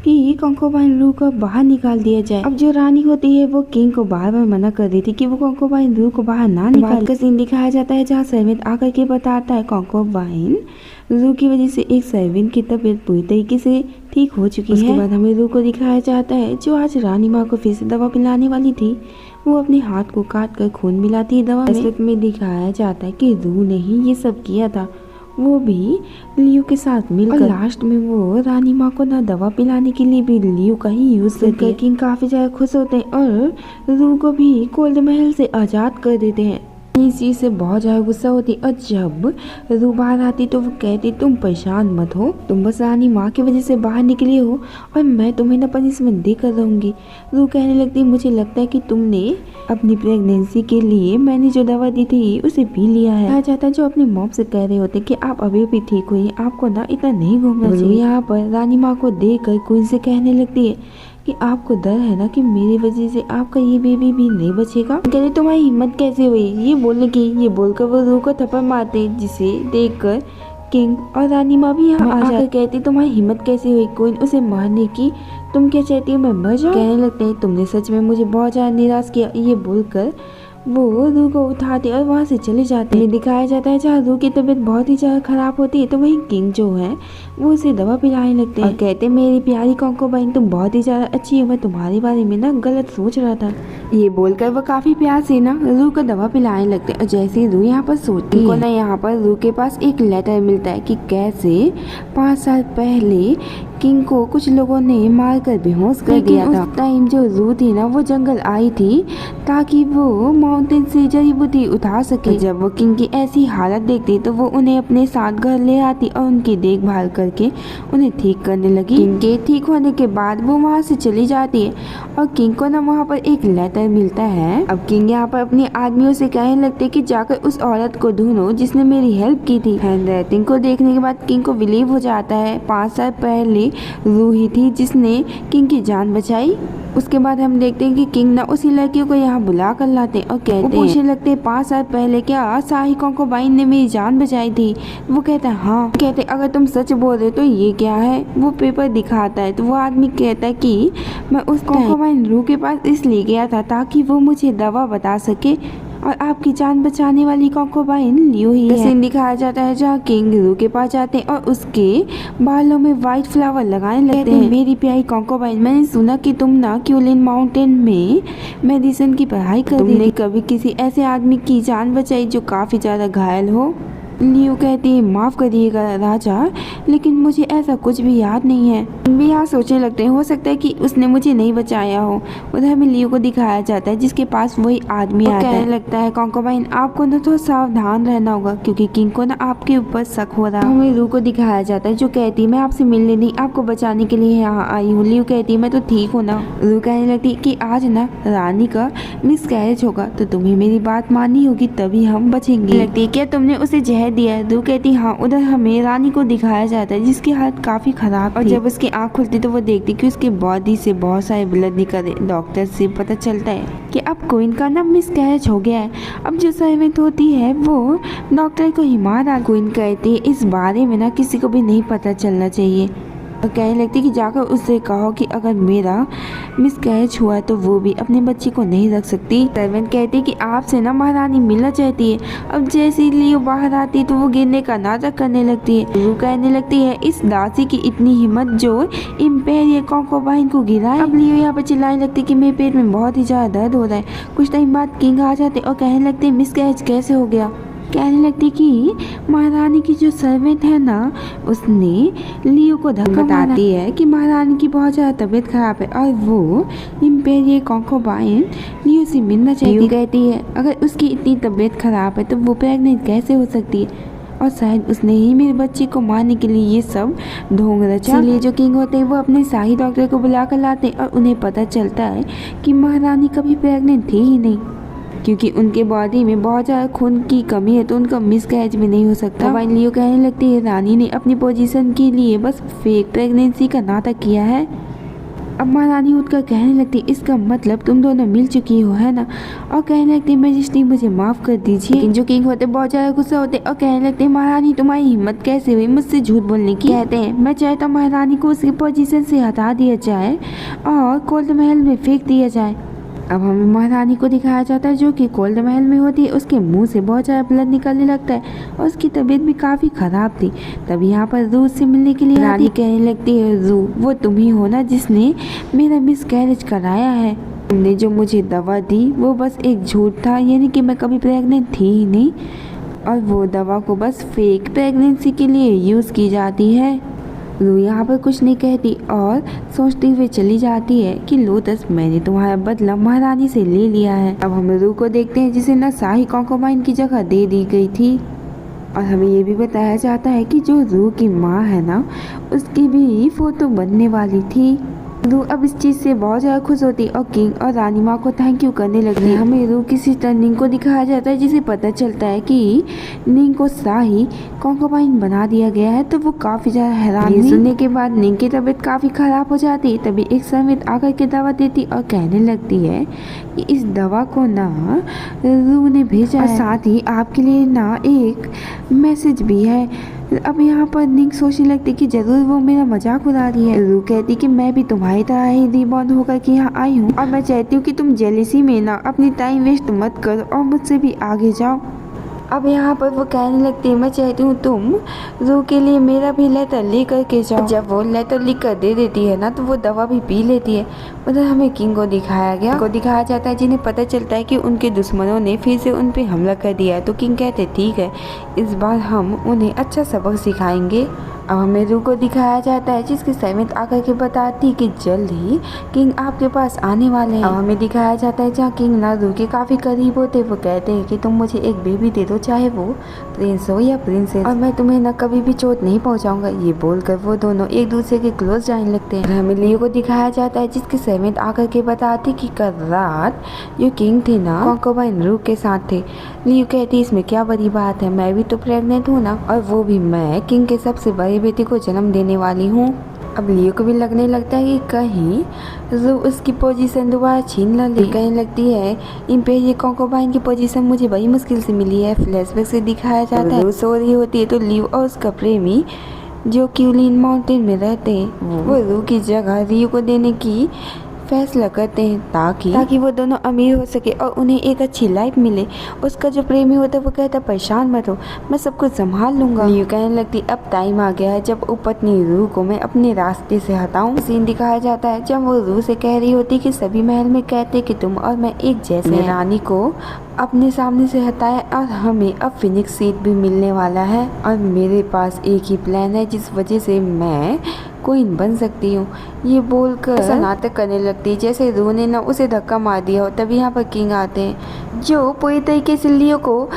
कि कॉन्कोबाइन रू को बाहर निकाल दिया जाए। अब जो रानी होती है वो किंग को बार बार मना कर रही थी कि वो कॉन्कोबाइन रू को बाहर ना निकाल। का सीन दिखाया जाता है जहाँ सर्वेंट आकर के बताता है कॉन्कोबाइन रू की वजह से एक सर्वेंट की तबीयत पूरी तरीके से ठीक हो चुकी है। उसके बाद हमें रू को दिखाया जाता है जो आज रानी माँ को फिर से दवा पिलाने वाली थी। वो अपने हाथ को काट कर खून मिलाती है दवा में। दिखाया जाता है कि रू ने ही ये सब किया था, वो भी लियो के साथ मिलकर। लास्ट में वो रानी माँ को ना दवा पिलाने के लिए भी लियो का ही यूज करके किंग काफी ज्यादा खुश होते हैं और रू को भी कोल्ड महल से आजाद कर देते हैं। इस चीज से बहुत ज्यादा गुस्सा होती और जब रू बाहर आती तो वो कहती तुम परेशान मत हो, तुम बस रानी माँ की वजह से बाहर निकली हो और मैं तुम्हें ना पनिशमेंट देकर रहूंगी। रू कहने लगती मुझे लगता है कि तुमने अपनी प्रेगनेंसी के लिए मैंने जो दवा दी थी उसे पी लिया है। कहा जाता है जो अपनी मॉम से कह रहे होते कि आप अभी भी ठीक हुई, आपको ना इतना नहीं घूमना चाहिए। यहाँ पर रानी माँ को देख कर क्वीन से कहने लगती है कि आपको डर है ना कि मेरी वजह से आपका ये बेबी भी नहीं बचेगा। कहते तुम्हारी हिम्मत कैसे हुई ये बोलने की। ये बोलकर वो रू को थप्पड़ मारते जिसे देखकर किंग और रानी माँ भी यहाँ आ जाकर कहती तुम्हारी हिम्मत कैसे हुई क्वीन उसे मारने की, तुम क्या चाहती हो मैं मर जाऊं। कहने लगते हैं तुमने सच में मुझे बहुत ज्यादा निराश किया। ये बोलकर वो रू को उठाते और वहाँ से चले जाते हैं। दिखाया जाता है जहाँ रू की तबीयत बहुत ही ज्यादा खराब होती है तो वही किंग जो है वो उसे दवा पिलाने लगते हैं और कहते मेरी प्यारी कॉन्कोबाइन तुम बहुत ही ज्यादा अच्छी हो, मैं तुम्हारे बारे में ना गलत सोच रहा था। ये बोलकर वो काफी प्यार से ना रू को दवा पिलाने लगते हैं और जैसे ही रू यहाँ पर सोती है ना यहाँ पर रू के पास एक लेटर मिलता है कि कैसे 5 साल पहले किंग को कुछ लोगों ने मार कर बेहोश कर दिया था। उस टाइम जो रू थी ना वो जंगल आई थी ताकि वो माउंटेन से जड़ी बूटी उठा सके। जब वो किंग की ऐसी हालत देखती तो वो उन्हें अपने साथ घर ले आती और उनकी देखभाल करके उन्हें ठीक करने लगी। किंग के ठीक होने के बाद वो वहाँ से चली जाती है और किंग को ना वहाँ पर एक लेटर मिलता है। अब किंग यहाँ पर अपने आदमियों से कहने लगते कि जाकर उस औरत को ढूंढो जिसने मेरी हेल्प की थी। हैंडराइटिंग को देखने के बाद किंग को बिलीव हो जाता है 5 साल पहले रू ही थी जिसने किंग की जान बचाई। उसके बाद हम देखते हैं कि किंग ना उसी लड़कियों को यहाँ बुला कर लाते और कहते हैं पूछने लगते 5 साल पहले क्या शाही कॉन्कोबाइन ने मेरी जान बचाई थी। वो कहता है हाँ। कहते अगर तुम सच बोल रहे तो ये क्या है। वो पेपर दिखाता है तो वो आदमी कहता है कि मैं उस कॉन्कोबाइन रू के पास इसलिए गया था ताकि वो मुझे दवा बता सके और आपकी जान बचाने वाली कॉन्कोबाइन लियो ही है। सीन दिखाया जाता है जहाँ किंग रू के पास जाते हैं और उसके बालों में व्हाइट फ्लावर लगाने लगते हैं। मेरी प्यारी कॉन्कोबाइन मैंने सुना कि तुम ना क्यूलिन माउंटेन में मेडिसिन की पढ़ाई कर रही थी, कभी किसी ऐसे आदमी की जान बचाई जो काफी ज्यादा घायल हो। लियो कहती है माफ करिएगा राजा लेकिन मुझे ऐसा कुछ भी याद नहीं है। भी यहाँ सोचने लगते हैं हो सकता है कि उसने मुझे नहीं बचाया हो। उधर हमें लियो को दिखाया जाता है जिसके पास वही आदमी आता है। लगता है कॉन्कोबाइन आपको ना थोड़ा सावधान रहना होगा क्योंकि किंग को ना आपके ऊपर शक हो रहा है। हमें रू को दिखाया जाता है जो कहती है मैं आपसे मिलने नहीं आपको बचाने के लिए यहाँ आई हूँ। लियो कहती है मैं तो ठीक हूँ ना। रू कहने लगती कि आज ना रानी का मिसकैरेज होगा तो तुम्हें मेरी बात माननी होगी तभी हम बचेंगे। लगती है क्या तुमने उसे जहर दिया है। रू कहती हाँ। उधर हमें रानी को दिखाया जाता है जिसकी हालत काफी खराब और जब उसकी आँख खुलती तो वो देखती कि उसकी बॉडी से बहुत सारे ब्लड निकले। डॉक्टर से पता चलता है कि अब क्वीन का ना मिसकैरेज हो गया है। अब जो सर्वेंट होती है वो डॉक्टर को ही मार डाल। क्वीन कहती है इस बारे में ना किसी को भी नहीं पता चलना चाहिए और कहने लगती कि जाकर उससे कहो कि अगर मेरा मिसकैरेज हुआ तो वो भी अपने बच्चे को नहीं रख सकती। सर्वेंट कहती कि आपसे ना महारानी मिलना चाहती है। अब जैसे ही लियो बाहर आती तो वो गिरने का नाटक करने लगती है। वो कहने लगती है इस दासी की इतनी हिम्मत जो इम्पेरियल कॉन्कोबाइन को गिराए। अब लियो यहाँ पर चिल्लाने लगती कि मेरे पेट में बहुत ही ज्यादा दर्द हो रहा है। कुछ टाइम बाद किंग आ जाते और कहने लगते मिसकैरेज कैसे हो गया। कहने लगती कि महारानी की जो सर्वेंट है ना उसने लियो को धक्का बताती है कि महारानी की बहुत ज़्यादा तबीयत खराब है और वो इम्पेरियल कॉन्कोबाइन लियो से मिलना चाहिए। कहती है अगर उसकी इतनी तबीयत खराब है तो वो प्रेग्नेंट कैसे हो सकती है और शायद उसने ही मेरे बच्चे को मारने के लिए ये सब ढोंग रचा। इसलिए जो किंग होते हैं वो अपने शाही डॉक्टर को बुला कर लाते हैं और उन्हें पता चलता है कि महारानी कभी प्रेग्नेंट थी ही नहीं क्योंकि उनके बॉडी में बहुत ज़्यादा खून की कमी है तो उनका मिसकैरेज भी नहीं हो सकता। वहीं लियो कहने लगती है रानी ने अपनी पोजीशन के लिए बस फेक प्रेगनेंसी का नाटक किया है। अब महारानी उठकर कहने लगती इसका मतलब तुम दोनों मिल चुकी हो है ना। और कहने लगती मैजेस्टी मुझे माफ कर दीजिए। लेकिन जो किंग होते बहुत ज़्यादा गुस्सा होते और कहने लगते महारानी तुम्हारी हिम्मत कैसे हुई मुझसे झूठ बोलने की। कहते हैं मैं चाहता हूँ महारानी को उसकी पोजीशन से हटा दिया जाए और कोल्ड महल में फेंक दिया जाए। अब हमें महारानी को दिखाया जाता है जो कि कोल्ड महल में होती है। उसके मुंह से बहुत ज़्यादा ब्लड निकलने लगता है और उसकी तबीयत भी काफ़ी ख़राब थी। तब यहाँ पर रू से मिलने के लिए रानी कहने लगती है रू वो तुम ही हो ना जिसने मेरा मिसकैरेज कराया है। तुमने जो मुझे दवा दी वो बस एक झूठ था यानी कि मैं कभी प्रेग्नेंट थी ही नहीं और वो दवा को बस फेक प्रेगनेंसी के लिए यूज़ की जाती है। रू यहाँ पर कुछ नहीं कहती और सोचती हुए चली जाती है कि लोटस, मैंने तुम्हारा बदला महारानी से ले लिया है। अब हम रू को देखते हैं जिसे ना शाही कॉन्कोबाइन की जगह दे दी गई थी और हमें ये भी बताया जाता है कि जो रू की माँ है ना, उसकी भी फोटो बनने वाली थी। रू अब इस चीज़ से बहुत ज़्यादा खुश होती और किंग और रानी माँ को थैंक यू करने लगती है। हमें रू की सिस्टर निंग को दिखाया जाता है जिसे पता चलता है कि निंग को शाही कॉन्कोबाइन बना दिया गया है, तो वो काफ़ी ज़्यादा हैरान हुई। सुनने के बाद निंग की तबीयत काफ़ी ख़राब हो जाती। तभी एक समित आकर के दवा देती और कहने लगती है कि इस दवा को ना रू ने भेजा है, साथ ही आपके लिए ना एक मैसेज भी है। अब यहाँ पर निंग सोचने लगती कि जरूर वो मेरा मजाक उड़ा रही है। रू कहती कि मैं भी तुम्हारी तरह ही रिबॉर्न होकर के यहाँ आई हूँ और मैं चाहती हूँ कि तुम जेलिसी में ना अपनी टाइम वेस्ट मत करो और मुझसे भी आगे जाओ। अब यहाँ पर वो कहने लगती है, मैं चाहती हूँ तुम रू के लिए मेरा भी लेटर लिख करके जाओ। जब वो लेटर लिख कर दे देती है ना, तो वो दवा भी पी लेती है। उधर हमें किंग को दिखाया जाता है जिन्हें पता चलता है कि उनके दुश्मनों ने फिर से उन पर हमला कर दिया है। तो किंग कहते ठीक है, इस बार हम उन्हें अच्छा सबक सिखाएंगे। अब हमें रू को दिखाया जाता है जिसकी समित आकर के बताती कि जल्द ही किंग आपके पास आने वाले हैं। अब हमें दिखाया जाता है जहाँ किंग ना रू के काफ़ी करीब होते। वो कहते हैं कि तुम मुझे एक बेबी दे दो, चाहे वो प्रिंस हो या प्रिंसेस, और मैं तुम्हें ना कभी भी चोट नहीं पहुँचाऊंगा। ये बोलकर वो दोनों एक दूसरे के क्लोज जाने लगते हैं। हमें लियो को दिखाया जाता है जिसकी समित आकर के बताती कि कल रात जो किंग थे ना, कॉन्कोबाइन रू के साथ थे। लियो कहती इसमें क्या बड़ी बात है, मैं भी तो प्रेग्नेंट हूँ ना, और वो भी मैं किंग के सबसे बड़े बेटे को जन्म देने वाली हूँ। अब लियो को भी लगने लगता है कि कहीं रू उसकी पोजीशन दोबारा छीन न ले। कहने लगती है इम्पेरियल कॉन्कोबाइन की पोजीशन मुझे बड़ी मुश्किल से मिली है। फ्लैशबैक से दिखाया जाता है रू सो रही होती है, तो लियो और उसका प्रेमी जो क्यूलिन माउंटेन में रहते हैं वो रू की जगह रियो को देने की फैसला करते हैं ताकि वो दोनों अमीर हो सके और उन्हें एक अच्छी लाइफ मिले। उसका जो प्रेमी होता है वो कहता है परेशान मत हो, मैं सब कुछ संभाल लूंगा। लियो कहने लगती अब टाइम आ गया है जब उपपत्नी रू को मैं अपने रास्ते से हटाऊं। सीन दिखाया जाता है जब वो रू से कह रही होती कि सभी महल में कहते कि तुम और मैं एक जैसे। रानी को अपने सामने से हटाया और हमें अब फिनिक्स सीट भी मिलने वाला है और मेरे पास एक ही प्लान है जिस वजह से मैं क्वीन बन सकती हूँ। ये बोलकर ऐसा नाटक करने लगती है जैसे रू ने ना उसे धक्का मार दिया हो। तभी यहाँ पर किंग आते हैं जो पूरी तरीके से लियो को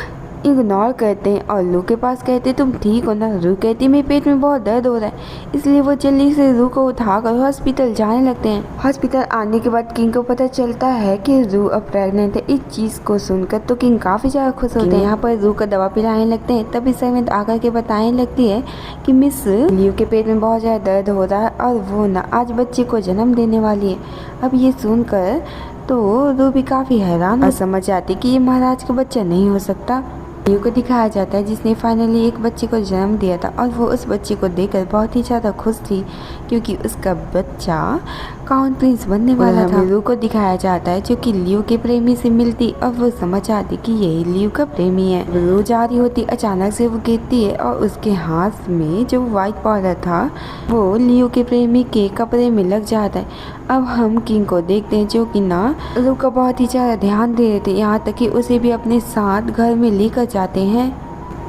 इग्नोर करते हैं और रू के पास कहते तुम ठीक हो ना। रू कहती मेरे पेट में बहुत दर्द हो रहा है, इसलिए वो जल्दी से रू को उठाकर हॉस्पिटल जाने लगते हैं। हॉस्पिटल आने के बाद किंग को पता चलता है कि रू अब प्रेग्नेंट है। इस चीज़ को सुनकर तो किंग काफ़ी ज़्यादा खुश होते हैं। यहाँ पर रू का दवा पिलाने लगते हैं। तभी समित आकर के बताने लगती है कि मिस लियो के पेट में बहुत ज़्यादा दर्द हो रहा है और वो ना और बच्चे को जन्म देने वाली है। अब ये सुनकर तो रू भी काफ़ी हैरान और समझ जाती कि ये महाराज का बच्चा नहीं हो सकता। लियो को दिखाया जाता है जिसने फाइनली एक बच्चे को जन्म दिया था और वो उस बच्चे को देखकर बहुत ही ज़्यादा खुश थी क्योंकि उसका बच्चा क्राउन प्रिंस बनने वाला था। रू को दिखाया जाता है जो कि लियो के प्रेमी से मिलती और वो समझ आती कि यही लियो का प्रेमी है। रू जा रही होती, अचानक से वो गिरती है और उसके हाथ में जो व्हाइट पाउडर था वो लियो के प्रेमी के कपड़े में लग जाता है। अब हम किंग को देखते हैं जो कि ना रू का बहुत ही ज़्यादा ध्यान दे रहे थे, यहाँ तक कि उसे भी अपने साथ घर में लेकर जाते हैं।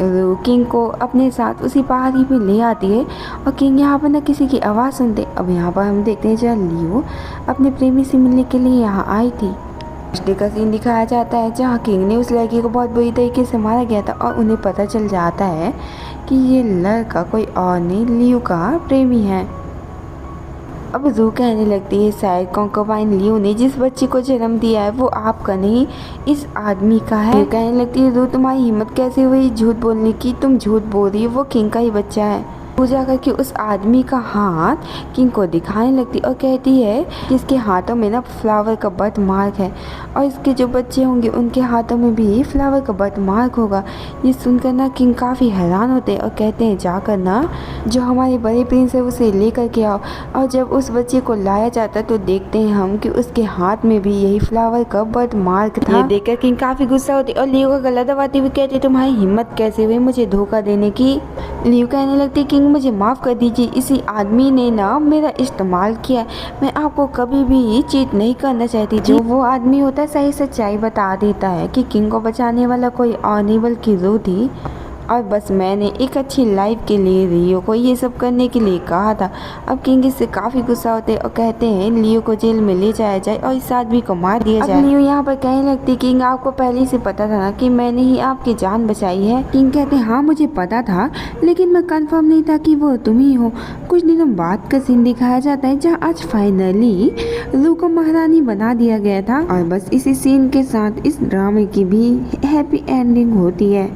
रू किंग को अपने साथ उसी पहाड़ी पे ले आती है और किंग यहाँ पर ना किसी की आवाज़ सुनते। अब यहाँ पर हम देखते हैं जहाँ लियो अपने प्रेमी से मिलने के लिए यहाँ आई थी। पिछले का सीन दिखाया जाता है जहाँ किंग ने उस लड़की को बहुत बुरी तरीके से मारा गया था और उन्हें पता चल जाता है कि ये लड़का कोई और नहीं लियो का प्रेमी है। अब रू कहने लगती है शायद कॉन्कोबाइन लियो ने जिस बच्चे को जन्म दिया है वो आपका नहीं इस आदमी का है। कहने लगती है रू तुम्हारी हिम्मत कैसे हुई झूठ बोलने की, तुम झूठ बोल रही हो, वो किंग का ही बच्चा है। पूजा करके उस आदमी का हाथ किंग को दिखाने लगती और कहती है कि इसके हाथों में ना फ्लावर का बर्थ मार्क है और इसके जो बच्चे होंगे उनके हाथों में भी फ्लावर का बर्थ मार्क होगा। ये सुनकर ना किंग काफ़ी हैरान होते हैं और कहते हैं जाकर ना जो हमारे बड़े प्रिंस है उसे लेकर के आओ। और जब उस बच्चे को लाया जाता तो देखते हैं हम कि उसके हाथ में भी यही फ्लावर का बर्थ मार्क था। ये देखकर किंग काफ़ी गुस्सा होती और लियो का गला दबाती हुई कहती तुम्हारी हिम्मत कैसे हुई मुझे धोखा देने की। लियो कहने लगती किंग मुझे माफ़ कर दीजिए, इसी आदमी ने ना मेरा इस्तेमाल किया, मैं आपको कभी भी चीट नहीं करना चाहती। जो वो आदमी होता है सही सच्चाई बता देता है कि किंग को बचाने वाला कोई और नहीं बल्कि रू थी और बस मैंने एक अच्छी लाइफ के लिए लियो को ये सब करने के लिए कहा था। अब किंग इससे काफी गुस्सा होते और कहते हैं लियो को जेल में ले जाया जाए और इस आदमी को मार दिया जाए। लियो यहाँ पर कहने लगती किंग आपको पहले से पता था ना कि मैंने ही आपकी जान बचाई है। किंग कहते हाँ मुझे पता था, लेकिन मैं कंफर्म नहीं था कि वो तुम ही हो। कुछ दिनों बाद का सीन दिखाया जाता है जहाँ आज फाइनली लू को महारानी बना दिया गया था। और बस इसी सीन के साथ इस ड्रामे की भी हैप्पी एंडिंग होती है।